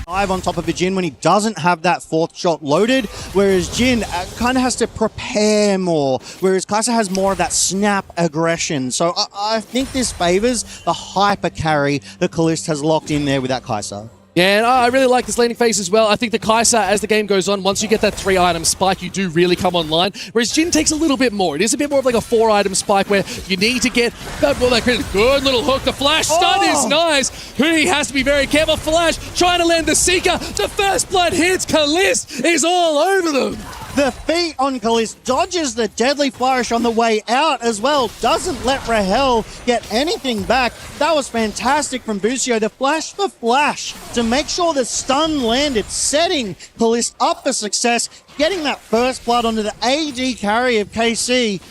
Dive on top of a Jin when he doesn't have that fourth shot loaded, whereas Jin kind of has to prepare more, whereas KEYZ has more of that snap aggression. So I think this favors the hyper carry that Kalist has locked in there with that KEYZ. Yeah, and I really like this laning phase as well. I think the KEYZ, as the game goes on, once you get that 3-item spike, you do really come online. Whereas Jin takes a little bit more. It is a bit more of like a 4-item spike where you need to get that good little hook. The flash stun is nice. He has to be very careful. Flash trying to land the Seeker. The first blood hits. Kalist is all over them. The feet on Kalist dodges the deadly flourish on the way out as well. Doesn't let Rahel get anything back. That was fantastic from Busio. The flash for flash to make sure the stun landed, setting Kalist up for success, getting that first blood onto the AD carry of KC.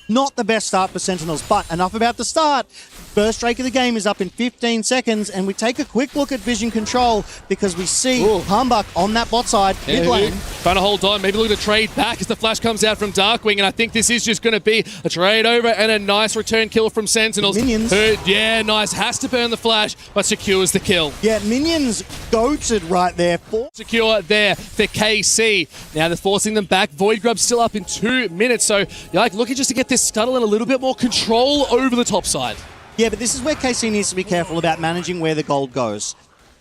Not the best start for Sentinels, but enough about the start. First strike of the game is up in 15 seconds, and we take a quick look at vision control because we see Humbug on that bot side, mid lane. Trying to hold on, maybe look to trade back as the flash comes out from Darkwing, and I think this is just going to be a trade over and a nice return kill from Sentinels. Minions. Yeah, nice. Has to burn the flash, but secures the kill. Yeah, Minions goated right there. Secure there for KC. Now they're forcing them back. Void Grub's still up in 2 minutes, so you're like looking just to get this scuttle and a little bit more control over the top side. Yeah, but this is where KC needs to be careful about managing where the gold goes.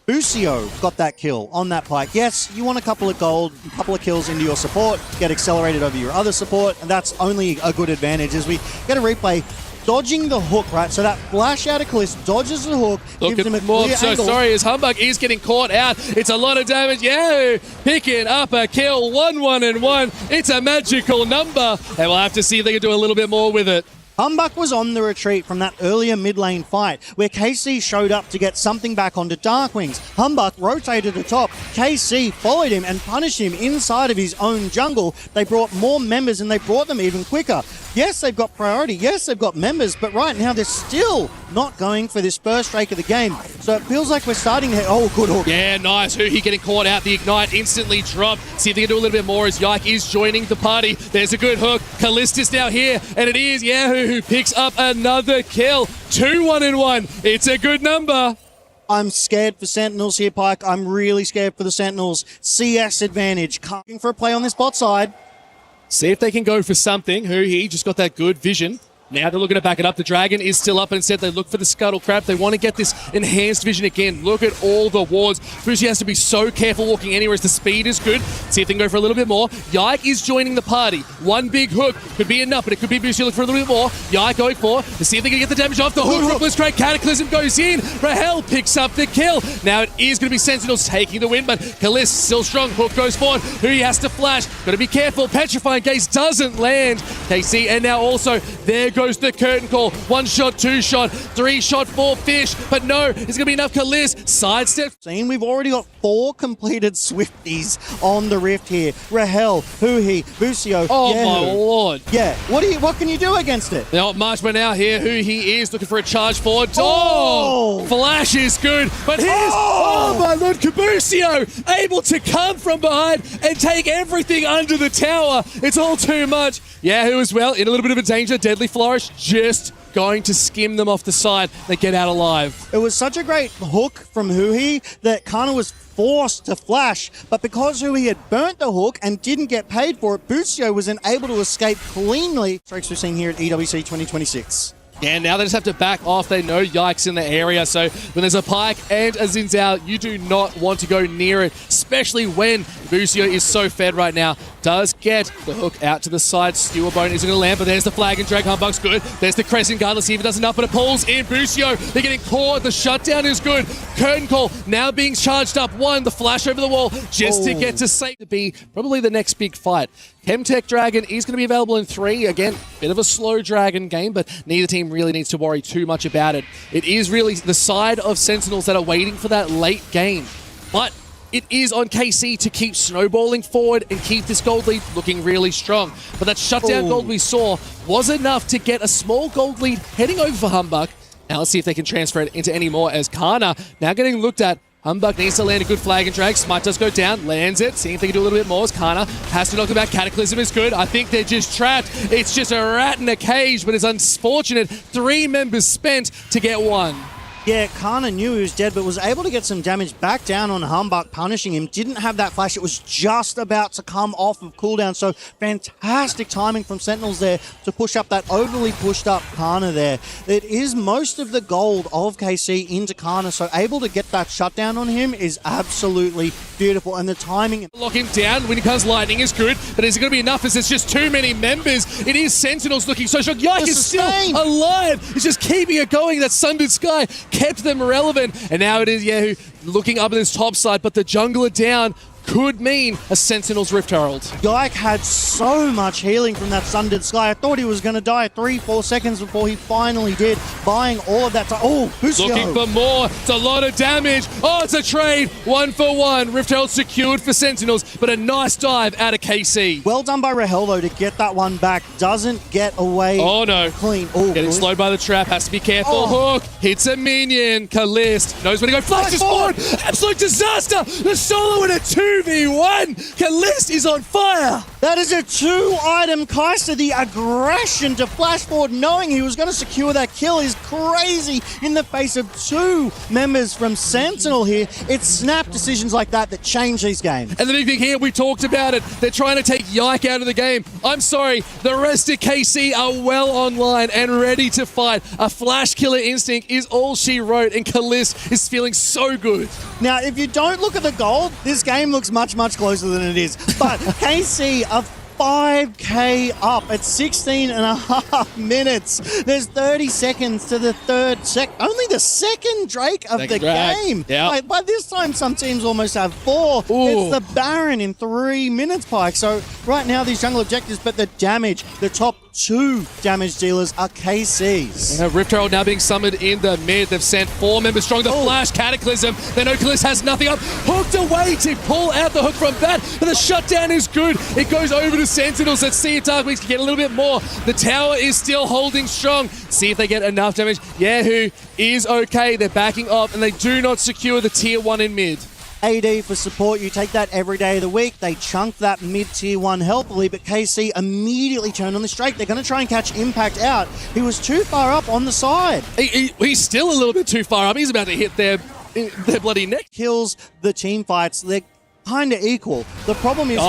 Busio got that kill on that pike. Yes, you want a couple of gold, a couple of kills into your support, get accelerated over your other support, and that's only a good advantage as we get a replay. Dodging the hook, right? So that flash out of Kalist dodges the hook, gives him a clear angle. Sorry, as Humbug is getting caught out. It's a lot of damage. Yeah, picking up a kill. 1-1-1. It's a magical number. And we'll have to see if they can do a little bit more with it. Humbug was on the retreat from that earlier mid lane fight where KC showed up to get something back onto Darkwings. Humbug rotated atop. KC followed him and punished him inside of his own jungle. They brought more members and they brought them even quicker. Yes, they've got priority. Yes, they've got members, but right now they're still not going for this first strike of the game. So it feels like we're starting to... Oh, good hook. Yeah, nice. He getting caught out. The Ignite instantly dropped. See if they can do a little bit more as Yike is joining the party. There's a good hook. Kalist is now here, and it is Yahoo who picks up another kill. 2-1-1. It's a good number. I'm scared for Sentinels here, Pike. I'm really scared for the Sentinels. CS advantage. Coming for a play on this bot side. See if they can go for something. He just got that good vision. Now they're looking to back it up. The Dragon is still up, and instead they look for the Scuttle Crab. They want to get this enhanced vision again. Look at all the wards. Fushi has to be so careful walking anywhere as the speed is good. See if they can go for a little bit more. Yike is joining the party. One big hook could be enough, but it could be Fushi looking for a little bit more. Yike going for to see if they can get the damage off. The hook from Blitzcrank. Cataclysm goes in. Rahel picks up the kill. Now it is going to be Sentinels taking the win, but Kalist still strong. Hook goes forward. He has to flash. Got to be careful. Petrifying Gaze doesn't land. KC, and now also there goes the curtain call. 1 shot, 2 shot, 3 shot, 4 fish, but no, it's going to be enough. Kalist sidestep. We've already got 4 completed Swifties on the Rift here. Rahel, Huhi, Busio. Oh my lord. Yeah, what can you do against it? Not much, but now here Huhi is looking for a charge forward. Oh! Flash is good, but here's, oh my lord, Busio able to come from behind and take everything under the tower. It's all too much. Yahoo as well, in a little bit of a danger. Deadly Flourish just going to skim them off the side. They get out alive. It was such a great hook from Huhi that Kana was forced to flash, but because Huhi had burnt the hook and didn't get paid for it, Busio was able to escape cleanly. Strikes we're seeing here at EWC 2026. Yeah, now they just have to back off. They know Yike's in the area, so when there's a Pike and a Xin Zhao, you do not want to go near it, especially when Busio is so fed right now. Does get the hook out to the side. Skewer Bone isn't going to land, but there's the flag and drag. Humbug's good. There's the Crescent Guard. Let's see if it does enough, but it pulls in Busio. They're getting caught. The shutdown is good. Curtain Call now being charged up. One, the flash over the wall just to get to safe to be probably the next big fight. Chemtech Dragon is going to be available in 3. Again, bit of a slow Dragon game, but neither team really needs to worry too much about it. It is really the side of Sentinels that are waiting for that late game. But it is on KC to keep snowballing forward and keep this gold lead looking really strong. But that shutdown gold we saw was enough to get a small gold lead heading over for Humbug. Now let's see if they can transfer it into any more as Kana now getting looked at. Humbug needs to land a good flag and drag. Smite does go down, lands it. See if they can do a little bit more as Kana has to knock it back. Cataclysm is good. I think they're just trapped. It's just a rat in a cage, but it's unfortunate. 3 members spent to get 1. Yeah, Kana knew he was dead, but was able to get some damage back down on Humbug, punishing him. Didn't have that flash. It was just about to come off of cooldown. So fantastic timing from Sentinels there to push up that overly pushed up Kana there. It is most of the gold of KC into Kana, so able to get that shutdown on him is absolutely beautiful. And the timing... Lock him down when he comes lightning is good, but is it going to be enough as there's just too many members? It is Sentinels looking so strong. Yike is still alive. It's just keeping it going. That Sundered Sky kept them relevant. And now it is Yehu looking up at his top side, but the jungler down could mean a Sentinels Rift Herald. Yike had so much healing from that Sundered Sky. I thought he was going to die 3-4 seconds before he finally did, buying all of that time. Oh, Busio. Looking for more. It's a lot of damage. Oh, it's a trade. 1-for-1. Rift Herald secured for Sentinels, but a nice dive out of KC. Well done by Rahel, though, to get that one back. Doesn't get away clean. Oh, getting slowed by the trap. Has to be careful. Hook. Hits a minion. Kalist knows where to go. Flashes forward. Absolute disaster. The solo in a 2v1. Kalist is on fire. That is a 2-item Kai'Sa. The aggression to flash forward, knowing he was going to secure that kill, is crazy in the face of 2 members from Sentinel here. It's snap decisions like that that change these games. And the big thing here, we talked about it. They're trying to take Yike out of the game. I'm sorry, the rest of KC are well online and ready to fight. A flash killer instinct is all she wrote, and Kalist is feeling so good. Now, if you don't look at the gold, this game looks much, much closer than it is. But KC are 5k up at 16.5 minutes. There's 30 seconds to the only the second Drake of the game. Yep. Like, by this time, some teams almost have 4. Ooh. It's the Baron in 3 minutes, Pike. So right now, these jungle objectives, but the damage, the top 2 damage dealers are KC's. Yeah, Rift Herald now being summoned in the mid. They've sent 4 members strong. The Flash Cataclysm. They know Kalist has nothing up. Hooked away to pull out the hook from that. But the shutdown is good. It goes over to Sentinels. Let's see if Darkwings can get a little bit more. The tower is still holding strong. See if they get enough damage. Yahoo is okay. They're backing off and they do not secure the tier 1 in mid. AD for support, you take that every day of the week. They chunk that mid-tier 1 healthily, but KC immediately turned on the strike. They're going to try and catch Impact out. He was too far up on the side. He's still a little bit too far up. He's about to hit their bloody neck. Kills the team fights. They're kind of equal. The problem is...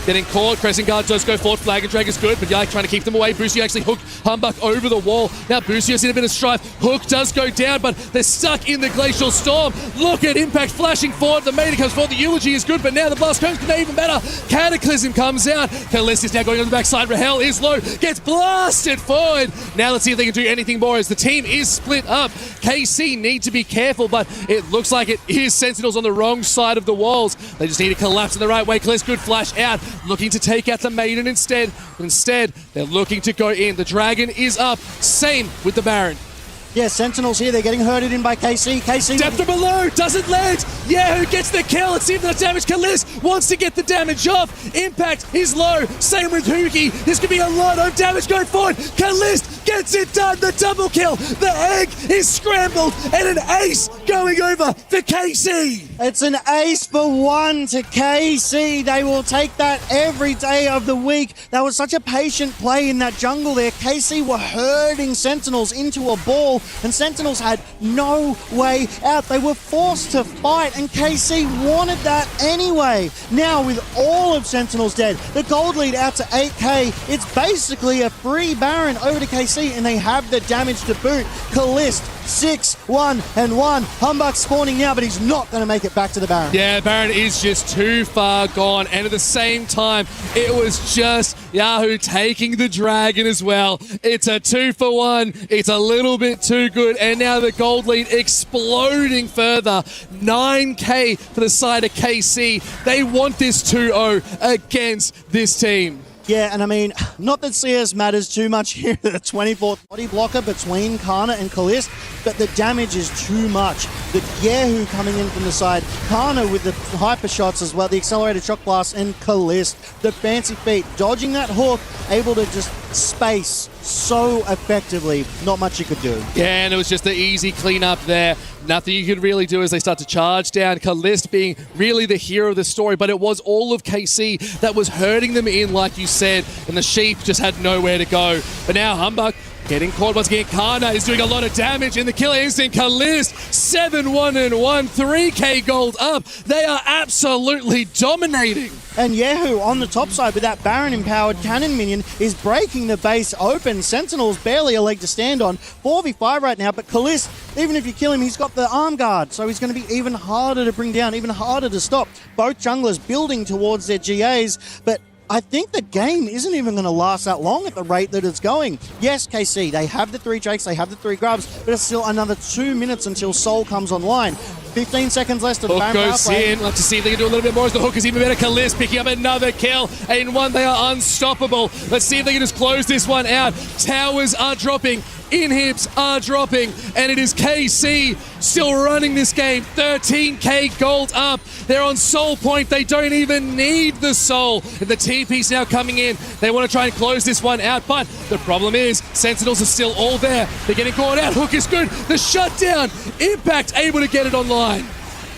Getting caught, Crescent Guard does go forward, Flag and Drag is good, but Yike trying to keep them away. Busio actually hooked Humbug over the wall. Now Busio's in a bit of strife. Hook does go down, but they're stuck in the Glacial Storm. Look at Impact flashing forward. The Maiden comes forward. The Eulogy is good, but now the Blast comes to even better. Cataclysm comes out. Kalist is now going on the backside. Rahel is low, gets blasted forward. Now let's see if they can do anything more as the team is split up. KC need to be careful, but it looks like it is Sentinels on the wrong side of the walls. They just need to collapse in the right way. Kalist, good flash out. Looking to take out the Maiden instead. Instead, they're looking to go in. The Dragon is up. Same with the Baron. Yeah, Sentinels here. They're getting herded in by KC. KC... Depth from below. Doesn't land. Yahoo gets the kill. Let's see if that's damage. Kalist wants to get the damage off. Impact is low. Same with Hoogie. This could be a lot of damage going forward. Kalist gets it done. The double kill. The egg is scrambled. And an ace going over for KC. It's an ace for 1 to KC. They will take that every day of the week. That was such a patient play in that jungle there. KC were herding Sentinels into a ball, and Sentinels had no way out. They were forced to fight, and KC wanted that anyway. Now, with all of Sentinels dead, the gold lead out to 8k. It's basically a free Baron over to KC, and they have the damage to boot. Kalist, 6-1-1. Humbug spawning now, but he's not going to make it back to the Baron. Yeah, Baron is just too far gone, and at the same time, it was just Yahoo taking the Dragon as well. It's a 2-for-1. It's a little bit too good, and now the gold lead exploding further. 9k for the side of KC. They want this 2-0 against this team. Yeah, and I mean, not that CS matters too much here, the 24th body blocker between Kana and Kalist, but the damage is too much. The Yahoo coming in from the side, Kana with the hyper shots as well, the accelerated shock blast, and Kalist, the fancy feet, dodging that hook, able to just space so effectively. Not much you could do. Yeah, and it was just the easy cleanup there. Nothing you could really do as they start to charge down. Kalist being really the hero of the story, but it was all of KC that was hurting them in, like you said, and the sheep just had nowhere to go. But now Humbug getting caught once again. Kana is doing a lot of damage in the killer instinct. Kalist, 7-1-1, 3k gold up. They are absolutely dominating. And Yehu on the top side with that Baron-empowered cannon minion is breaking the base open. Sentinels barely a leg to stand on. 4v5 right now, but Kalist, even if you kill him, he's got the arm guard, so he's going to be even harder to bring down, even harder to stop. Both junglers building towards their GAs, but I think the game isn't even going to last that long at the rate that it's going. Yes, KC, they have the 3 Drakes, they have the 3 grubs, but it's still another 2 minutes until Soul comes online. 15 seconds less to the Hook goes in. Let's see if they can do a little bit more as the hook is even better. Kalist picking up another kill. 8-1, they are unstoppable. Let's see if they can just close this one out. Towers are dropping. Inhibs are dropping, and it is KC still running this game. 13k gold up. They're on soul point. They don't even need the soul. And the TP's now coming in. They want to try and close this one out, but the problem is Sentinels are still all there. They're getting caught out. Hook is good. The shutdown. Impact able to get it online.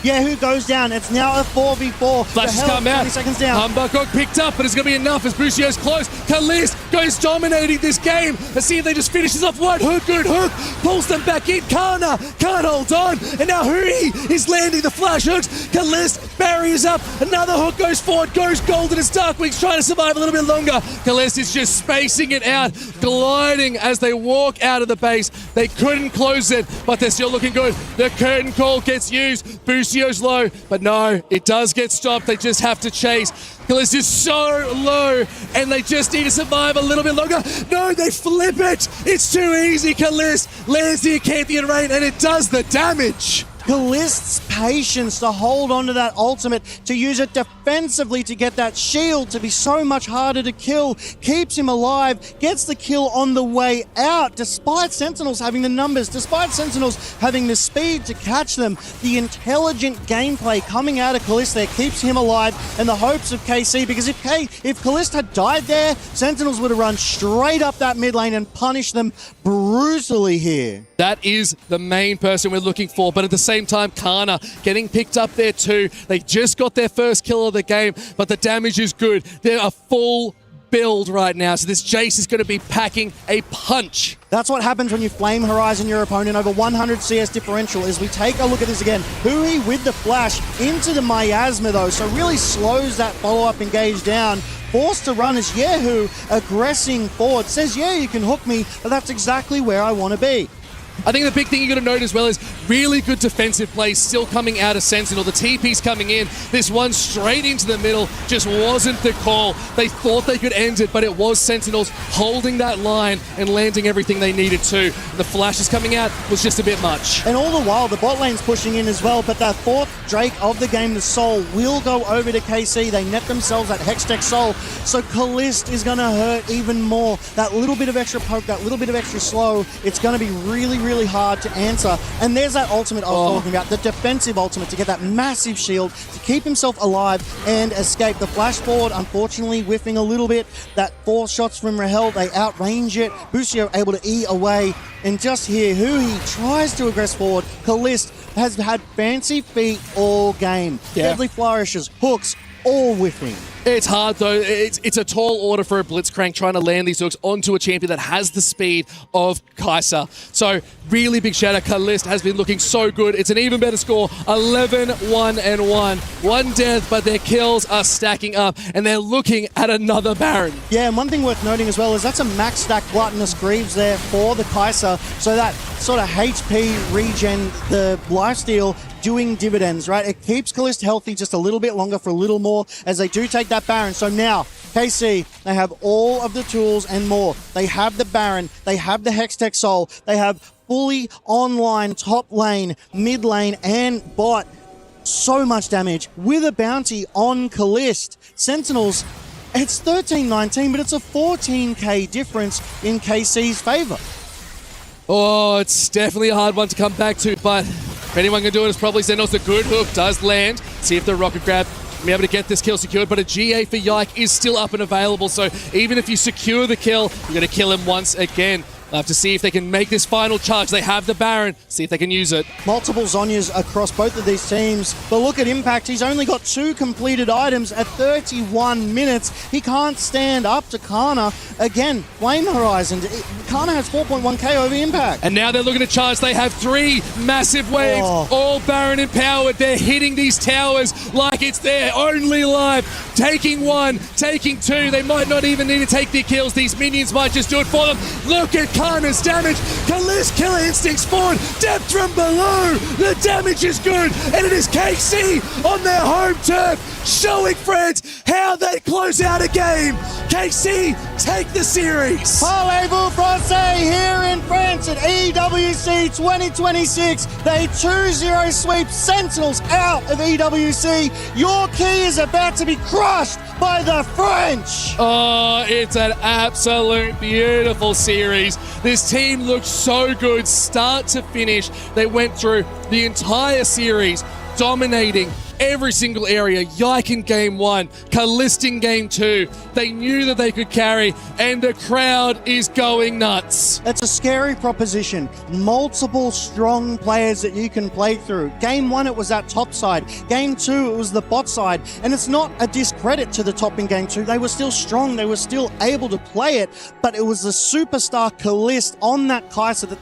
Yeah, who goes down? It's now a 4v4. Flash has come out. 20 seconds down. Humbuck picked up, but it's going to be enough as Busio's close. Kalist goes dominating this game. Let's see if they just finish this off. One hook, good hook. Pulls them back in. Kana can't hold on. And now Hui is landing the flash hooks. Kalist barriers up. Another hook goes forward. Goes golden as Darkwing's trying to survive a little bit longer. Kalist is just spacing it out. Gliding as they walk out of the base. They couldn't close it, but they're still looking good. The curtain call gets used. Busio's low, but no, it does get stopped. They just have to chase. Kalist is so low, and they just need to survive a little bit longer. No, they flip it. It's too easy. Kalist lands the Acanthian Rain, and it does the damage. Kalist's patience to hold on to that ultimate, to use it defensively to get that shield to be so much harder to kill, keeps him alive, gets the kill on the way out, despite Sentinels having the numbers, despite Sentinels having the speed to catch them. The intelligent gameplay coming out of Kalist there keeps him alive, and the hopes of KC, because if Kalist had died there, Sentinels would have run straight up that mid lane and punished them brutally here. That is the main person we're looking for, but at the same time, Kana getting picked up there too. They just got their first kill of the game, but the damage is good. They're a full build right now, so this Jace is going to be packing a punch. That's what happens when you flame Horizon your opponent over 100 CS differential. As we take a look at this again, Hui with the flash into the miasma though, so really slows that follow-up engage down. Forced to run as Yehu aggressing forward. Says, yeah, you can hook me, but that's exactly where I want to be. I think the big thing you got to note as well is really good defensive play still coming out of Sentinel. The TP's coming in. This one straight into the middle just wasn't the call. They thought they could end it, but it was Sentinels holding that line and landing everything they needed to. The flashes coming out was just a bit much. And all the while, the bot lane's pushing in as well, but that fourth Drake of the game, the Soul, will go over to KC. They net themselves that Hextech Soul, so Kalist is going to hurt even more. That little bit of extra poke, that little bit of extra slow, it's going to be really hard to answer. And there's that ultimate I was talking about, the defensive ultimate to get that massive shield to keep himself alive and escape. The flash forward, unfortunately, whiffing a little bit. That 4 shots from Rahel, they outrange it. Busio able to E away. And just here, Hui tries to aggress forward. Kalist has had fancy feet all game. Yeah. Deadly flourishes, hooks, all whiffing. It's hard though. It's a tall order for a Blitzcrank trying to land these hooks onto a champion that has the speed of Kai'Sa. So really big shout out. Kalist has been looking so good. It's an even better score. 11-1-1. One death, but their kills are stacking up and they're looking at another Baron. Yeah, and one thing worth noting as well is that's a max stack Gluttonous Greaves there for the Kai'Sa. So that sort of HP regen, the lifesteal doing dividends, right? It keeps Kalist healthy just a little bit longer for a little more as they do take that Baron. So now, KC, they have all of the tools and more. They have the Baron, they have the Hextech Soul, they have fully online top lane, mid lane, and bot. So much damage with a bounty on Kalist. Sentinels, it's 13-19, but it's a 14k difference in KC's favor. Oh, it's definitely a hard one to come back to, but if anyone can do it, it's probably Sentinels. The good hook does land. See if the rocket grab be able to get this kill secured, but a GA for Yike is still up and available, so even if you secure the kill, you're going to kill him once again. We'll have to see if they can make this final charge. They have the Baron. See if they can use it. Multiple Zhonyas across both of these teams. But look at Impact. He's only got 2 completed items at 31 minutes. He can't stand up to Kana. Again, Flame Horizon. Kana has 4.1k over Impact. And now they're looking to charge. They have 3 massive waves, all Baron empowered. They're hitting these towers like it's their only life. Taking 1, taking 2. They might not even need to take their kills. These minions might just do it for them. Look at Kana's damage. Kalist Killer Instincts forward. Depth from below. The damage is good. And it is KC on their home turf, showing friends how they close out a game. KC take the series. Parlez-vous français here in France at EWC 2026. They 2-0 sweep Sentinels out of EWC. Your key is about to be crushed by the French. Oh, it's an absolute beautiful series. This team looked so good start to finish. They went through the entire series dominating every single area. Yike in game 1, Kalist in game 2. They knew that they could carry, and the crowd is going nuts. That's a scary proposition. Multiple strong players that you can play through. Game 1, it was that top side. Game 2, it was the bot side. And it's not a discredit to the top in game 2. They were still strong. They were still able to play it. But it was the superstar Kalist on that Kai'Sa that they